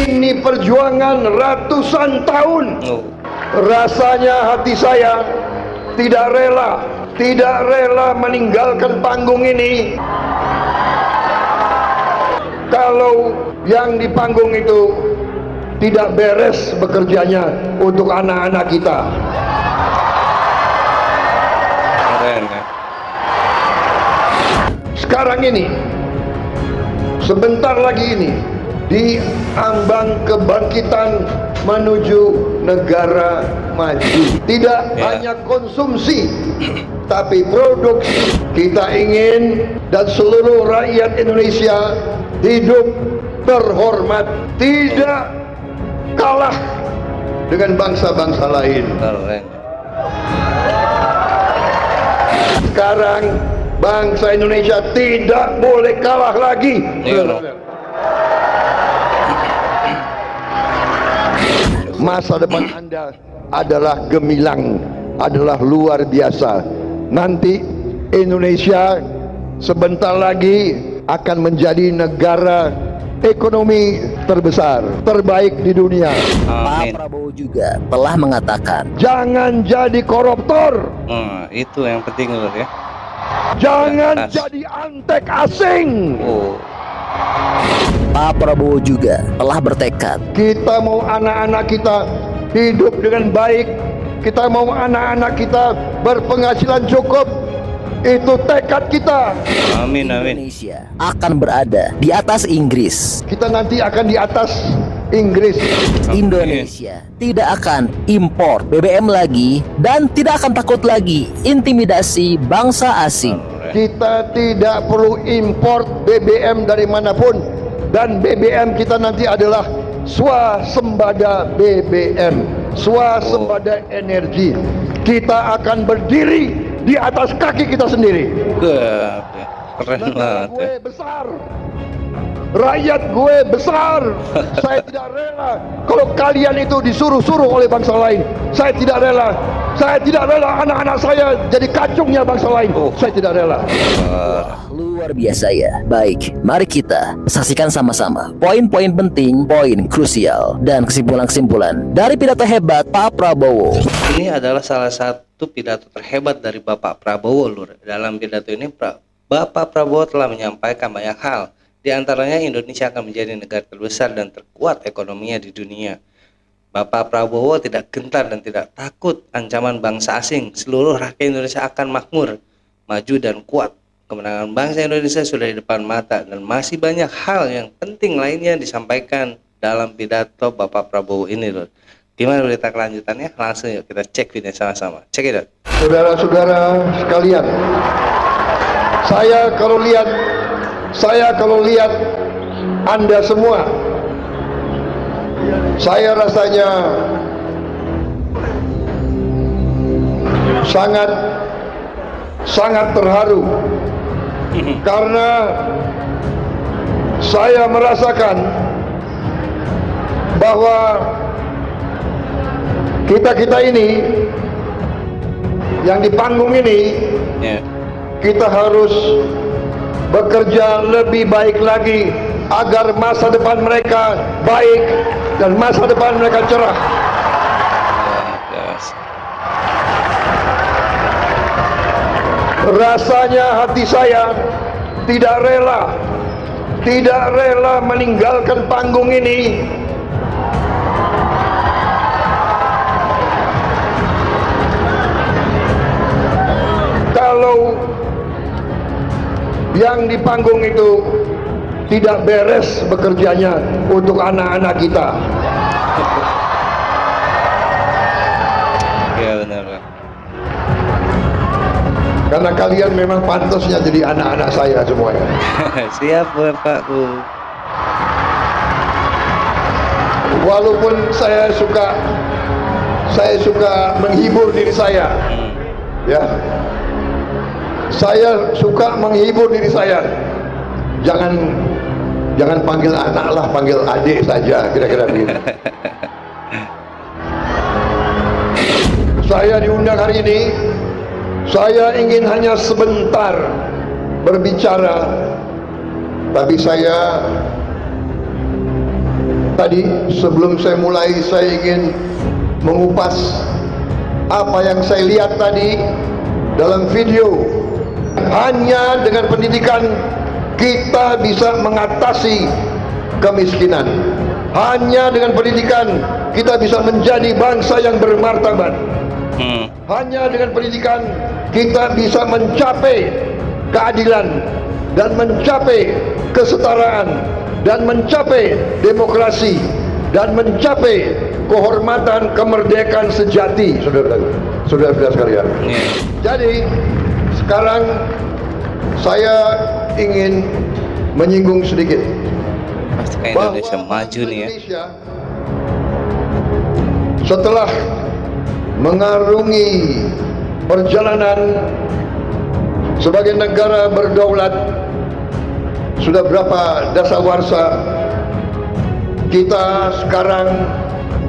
Ini perjuangan ratusan tahun. Rasanya hati saya tidak rela meninggalkan panggung ini kalau yang di panggung itu tidak beres bekerjanya untuk anak-anak kita. Sekarang ini, sebentar lagi ini, di ambang kebangkitan menuju negara maju. Tidak hanya konsumsi, tapi produksi. Kita ingin dan seluruh rakyat Indonesia hidup terhormat, tidak kalah dengan bangsa-bangsa lain. Sekarang bangsa Indonesia tidak boleh kalah lagi. Masa depan Anda adalah gemilang, adalah luar biasa. Nanti Indonesia sebentar lagi akan menjadi negara ekonomi terbesar, terbaik di dunia. Pak Prabowo juga telah mengatakan, jangan jadi koruptor. Itu yang penting loh ya. Jangan jadi antek asing. Pak Prabowo juga telah bertekad, kita mau anak-anak kita hidup dengan baik, kita mau anak-anak kita berpenghasilan cukup. Itu tekad kita. Amin, amin. Indonesia akan berada di atas Inggris. Kita nanti akan di atas Inggris. Indonesia tidak akan impor BBM lagi dan tidak akan takut lagi intimidasi bangsa asing. Kita tidak perlu import BBM dari manapun, dan BBM kita nanti adalah swasembada BBM, swasembada energi. Kita akan berdiri di atas kaki kita sendiri. Keren banget. Gue besar, rakyat gue besar. Saya tidak rela kalau kalian itu disuruh-suruh oleh bangsa lain. Saya tidak rela. Saya tidak rela anak-anak saya jadi kacungnya bangsa lain. Saya tidak rela. Luar biasa ya. Baik, mari kita saksikan sama-sama poin-poin penting, poin krusial, dan kesimpulan-kesimpulan dari pidato hebat Pak Prabowo. Ini adalah salah satu pidato terhebat dari Bapak Prabowo, Lur. Dalam pidato ini Bapak Prabowo telah menyampaikan banyak hal. Di antaranya Indonesia akan menjadi negara terbesar dan terkuat ekonominya di dunia. Bapak Prabowo tidak gentar dan tidak takut ancaman bangsa asing. Seluruh rakyat Indonesia akan makmur, maju dan kuat. Kemenangan bangsa Indonesia sudah di depan mata, dan masih banyak hal yang penting lainnya disampaikan dalam pidato Bapak Prabowo ini, Lur. Gimana berita kelanjutannya? Langsung yuk kita cek video sama-sama. Cek it out. Saudara-saudara sekalian, saya kalau lihat Anda semua, saya rasanya sangat terharu, karena saya merasakan bahwa kita ini yang di panggung ini, kita harus bekerja lebih baik lagi agar masa depan mereka baik dan masa depan mereka cerah. Rasanya hati saya tidak rela meninggalkan panggung ini kalau yang di panggung itu tidak beres bekerjanya untuk anak-anak kita. Ya benar. Karena kalian memang pantasnya jadi anak-anak saya semuanya. Siap Bapakku. Walaupun saya suka menghibur diri saya, ya. Saya suka menghibur diri saya. Jangan panggil anak lah, panggil adik saja, kira-kira begitu. Saya diundang hari ini. Saya ingin hanya sebentar berbicara, tapi saya Tadi sebelum saya mulai, saya ingin mengupas apa yang saya lihat tadi dalam video. Hanya dengan pendidikan kita bisa mengatasi kemiskinan. Hanya dengan pendidikan kita bisa menjadi bangsa yang bermartabat. Hanya dengan pendidikan kita bisa mencapai keadilan dan mencapai kesetaraan dan mencapai demokrasi dan mencapai kehormatan kemerdekaan sejati, saudara-saudara sekalian. Jadi sekarang saya ingin menyinggung sedikit Pastikan Indonesia maju nih ya. Indonesia setelah mengarungi perjalanan sebagai negara berdaulat sudah berapa dasawarsa, kita sekarang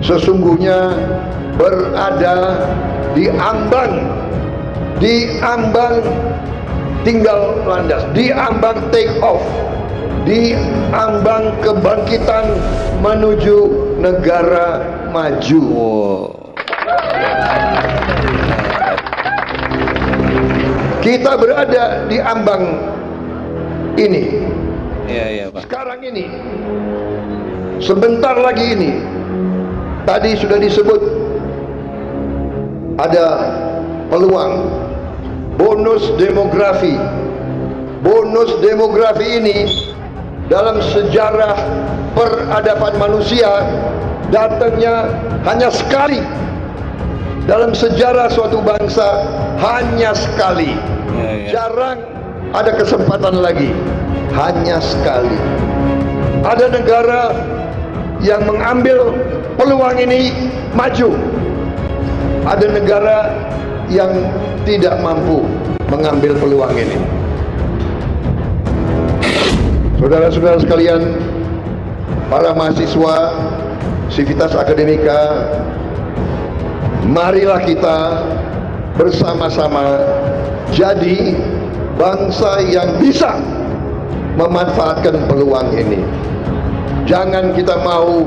sesungguhnya berada di ambang tinggal landas, di ambang take off, di ambang kebangkitan menuju negara maju. Kita berada di ambang ini. Iya, Pak. Sekarang ini, sebentar lagi ini, tadi sudah disebut ada peluang bonus demografi. Bonus demografi ini dalam sejarah peradaban manusia datangnya hanya sekali. Dalam sejarah suatu bangsa hanya sekali. Jarang ada kesempatan lagi. Hanya sekali. Ada negara yang mengambil peluang ini maju. Ada negara yang tidak mampu mengambil peluang ini. Saudara-saudara sekalian, para mahasiswa Civitas Akademika, marilah kita bersama-sama jadi bangsa yang bisa memanfaatkan peluang ini. Jangan kita mau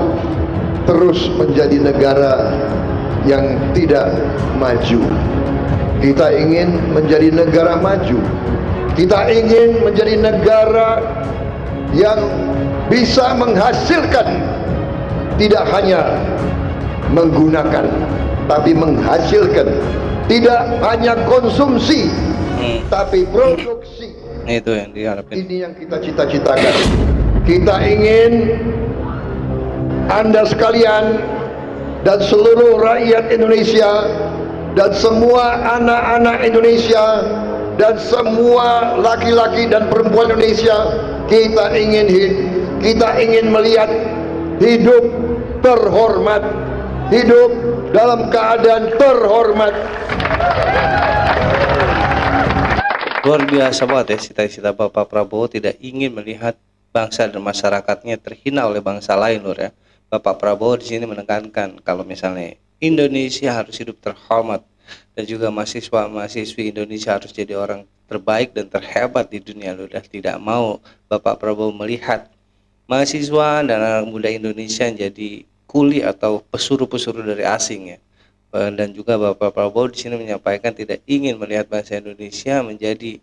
terus menjadi negara yang tidak maju. Kita ingin menjadi negara maju. Kita ingin menjadi negara yang bisa menghasilkan, tidak hanya menggunakan, tapi menghasilkan. Tidak hanya konsumsi, tapi produksi. Itu yang diharapkan. Ini yang kita cita-citakan. Kita ingin Anda sekalian dan seluruh rakyat Indonesia dan semua anak-anak Indonesia dan semua laki-laki dan perempuan Indonesia, kita ingin melihat hidup terhormat, hidup dalam keadaan terhormat. Luar biasa banget ya cita-cita Bapak Prabowo, tidak ingin melihat bangsa dan masyarakatnya terhina oleh bangsa lain, Lur ya. Bapak Prabowo di sini menekankan kalau misalnya Indonesia harus hidup terhormat dan juga mahasiswa-mahasiswi Indonesia harus jadi orang terbaik dan terhebat di dunia, Lur ya. Tidak mau Bapak Prabowo melihat mahasiswa dan anak muda Indonesia jadi kuli atau pesuruh-pesuruh dari asing ya. Dan juga Bapak Prabowo di sini menyampaikan tidak ingin melihat bangsa Indonesia menjadi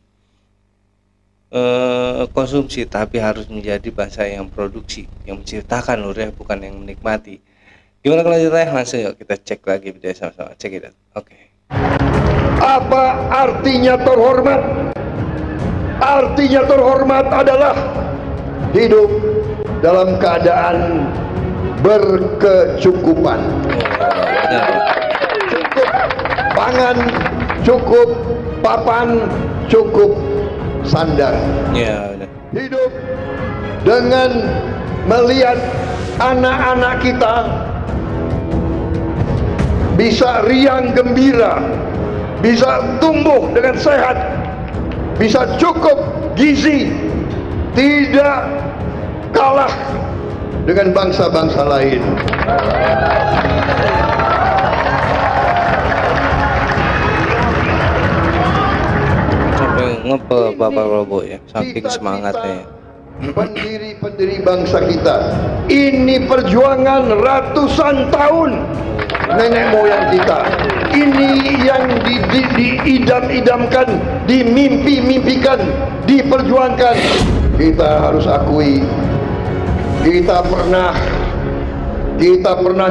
konsumsi, tapi harus menjadi bangsa yang produksi, yang menciptakan, Lur ya, bukan yang menikmati. Gimana kelanjutannya? Langsung yuk kita cek lagi video sama-sama. Cek it out. Oke. Apa artinya terhormat? Artinya terhormat adalah hidup dalam keadaan berkecukupan. Cukup pangan, cukup papan, cukup sandang. Ya, udah. Hidup dengan melihat anak-anak kita bisa riang gembira, bisa tumbuh dengan sehat, bisa cukup gizi, tidak kalah dengan bangsa-bangsa lain. Sampai ngepe Bapak Prabowo ya, saking semangatnya. pendiri-pendiri bangsa kita. Ini perjuangan ratusan tahun nenek moyang kita. Ini yang diidam-idamkan, dimimpi-mimpikan, diperjuangkan. Kita harus akui, kita pernah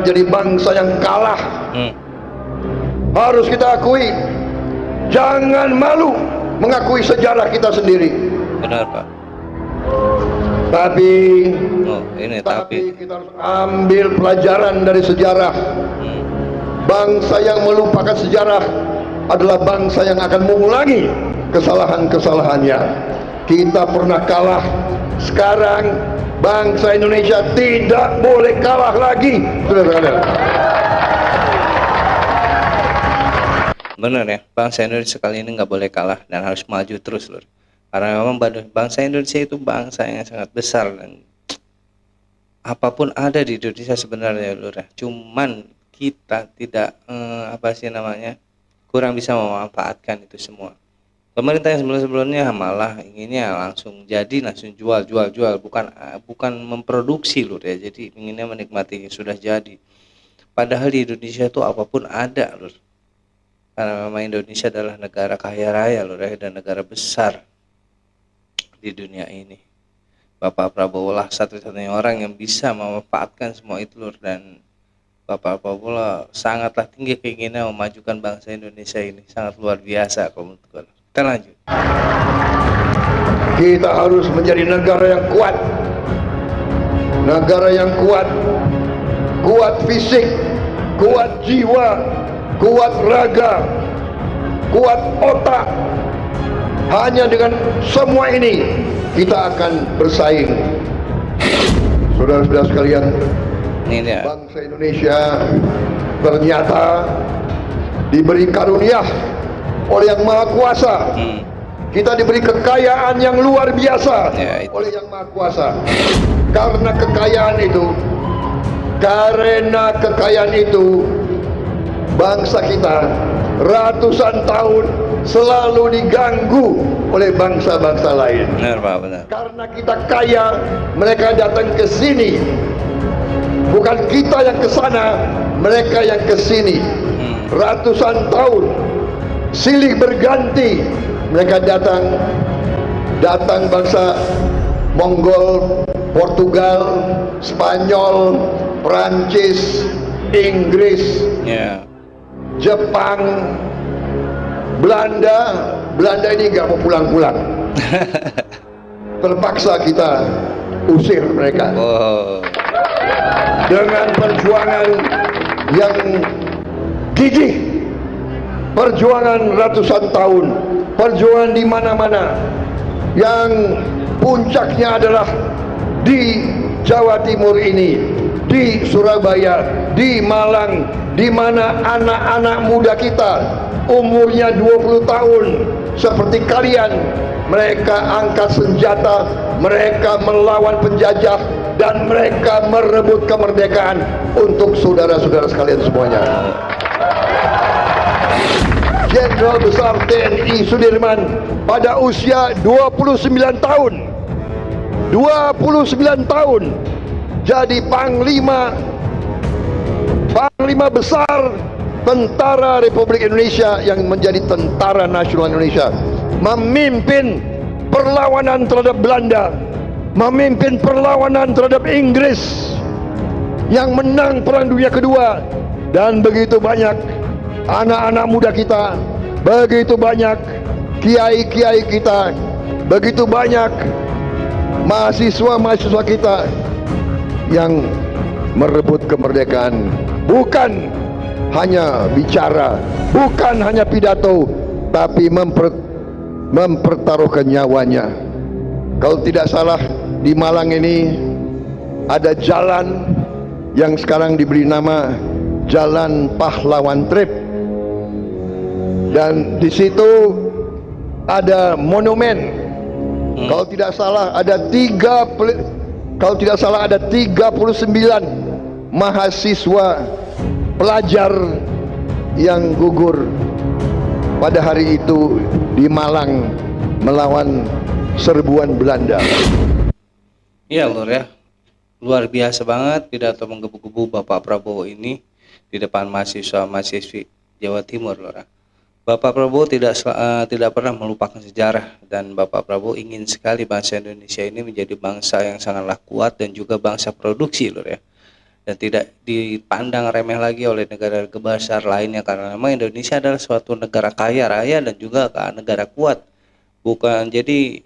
jadi bangsa yang kalah. Harus kita akui. Jangan malu mengakui sejarah kita sendiri. Benar, Pak. Tapi Tapi kita harus ambil pelajaran dari sejarah. Bangsa yang melupakan sejarah adalah bangsa yang akan mengulangi kesalahan-kesalahannya. Kita pernah kalah. Sekarang bangsa Indonesia tidak boleh kalah lagi, saudara-saudara. benar ya, bangsa Indonesia kali ini nggak boleh kalah dan harus maju terus, Lur. Karena memang bangsa Indonesia itu bangsa yang sangat besar dan apapun ada di Indonesia sebenarnya, Lur. Cuman kita tidak kurang bisa memanfaatkan itu semua. Pemerintah yang sebelumnya malah inginnya langsung jual, bukan memproduksi, Lur ya. Jadi inginnya menikmati sudah jadi. Padahal di Indonesia itu apapun ada, Lur. Karena memang Indonesia adalah negara kaya raya, Lur ya, dan negara besar di dunia ini. Bapak Prabowo lah satu-satunya orang yang bisa memanfaatkan semua itu, Lur, dan Bapak Prabowo sangatlah tinggi keinginan memajukan bangsa Indonesia ini, sangat luar biasa kalau menurut gue. Kita lanjut. Kita harus menjadi negara yang kuat. Negara yang kuat. Kuat fisik, kuat jiwa, kuat raga, kuat otak. Hanya dengan semua ini kita akan bersaing. Saudara-saudara sekalian, Ini ya. bangsa Indonesia ternyata diberi karunia oleh Yang Maha Kuasa. Kita diberi kekayaan yang luar biasa oleh Yang Maha Kuasa. Karena kekayaan itu bangsa kita ratusan tahun selalu diganggu oleh bangsa-bangsa lain. Benar, Pak, benar. Karena kita kaya, mereka datang ke sini. Bukan kita yang ke sana, mereka yang ke sini. Ratusan tahun silih berganti mereka datang bangsa Mongol, Portugal, Spanyol, Perancis, Inggris, Jepang, Belanda ini nggak mau pulang-pulang. Terpaksa kita usir mereka. Dengan perjuangan yang gigih, perjuangan ratusan tahun, perjuangan di mana-mana, yang puncaknya adalah di Jawa Timur ini, di Surabaya, di Malang, di mana anak-anak muda kita umurnya 20 tahun seperti kalian, mereka angkat senjata, mereka melawan penjajah, dan mereka merebut kemerdekaan untuk saudara-saudara sekalian semuanya. Jenderal Besar TNI Sudirman pada usia 29 tahun jadi Panglima Besar Tentara Republik Indonesia yang menjadi Tentara Nasional Indonesia, memimpin perlawanan terhadap Belanda, memimpin perlawanan terhadap Inggris yang menang Perang Dunia Kedua. Dan begitu banyak anak-anak muda kita, begitu banyak kiai-kiai kita, begitu banyak mahasiswa-mahasiswa kita yang merebut kemerdekaan, bukan hanya bicara, bukan hanya pidato, tapi mempertaruhkan nyawanya. Kalau tidak salah, di Malang ini ada jalan yang sekarang diberi nama Jalan Pahlawan Trip, dan di situ ada monumen. Kalau tidak salah ada 39 mahasiswa pelajar yang gugur pada hari itu di Malang melawan serbuan Belanda. Iya Lur ya, luar biasa banget pidato menggebu-gebu Bapak Prabowo ini di depan mahasiswa-mahasiswi Jawa Timur Lur ya. Bapak Prabowo tidak pernah melupakan sejarah, dan Bapak Prabowo ingin sekali bangsa Indonesia ini menjadi bangsa yang sangatlah kuat dan juga bangsa produksi Lur ya. Dan tidak dipandang remeh lagi oleh negara-negara besar lainnya, karena memang Indonesia adalah suatu negara kaya raya dan juga negara kuat. Bukan jadi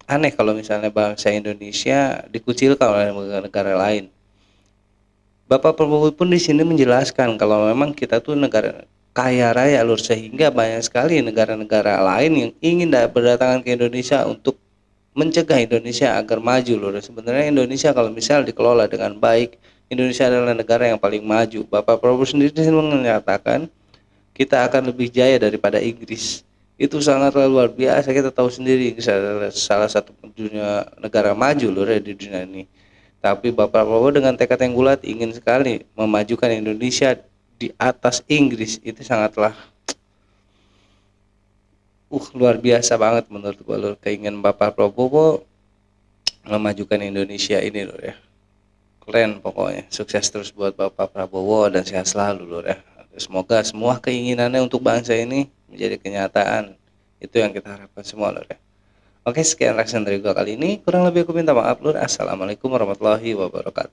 aneh kalau misalnya bangsa Indonesia dikucilkan oleh negara-negara lain. Bapak Prabowo pun di sini menjelaskan kalau memang kita tuh negara kaya raya Lur, sehingga banyak sekali negara-negara lain yang ingin berdatangan ke Indonesia untuk mencegah Indonesia agar maju Lur. Sebenarnya Indonesia kalau misal dikelola dengan baik, Indonesia adalah negara yang paling maju. Bapak Prabowo sendiri di sini menyatakan kita akan lebih jaya daripada Inggris. Itu sangatlah luar biasa. Kita tahu sendiri Inggris adalah salah satu dunia negara maju Lur ya di dunia ini. Tapi Bapak Prabowo dengan tekad yang bulat ingin sekali memajukan Indonesia di atas Inggris. Itu sangatlah luar biasa banget menurut gua Lur. Keinginan Bapak Prabowo memajukan Indonesia ini Lur ya. Keren pokoknya. Sukses terus buat Bapak Prabowo dan sehat selalu Lur ya. Semoga semua keinginannya untuk bangsa ini menjadi kenyataan. Itu yang kita harapkan semua Lur ya. Oke, sekian reaction dari gua kali ini. Kurang lebih aku minta maaf Lur. Assalamualaikum warahmatullahi wabarakatuh.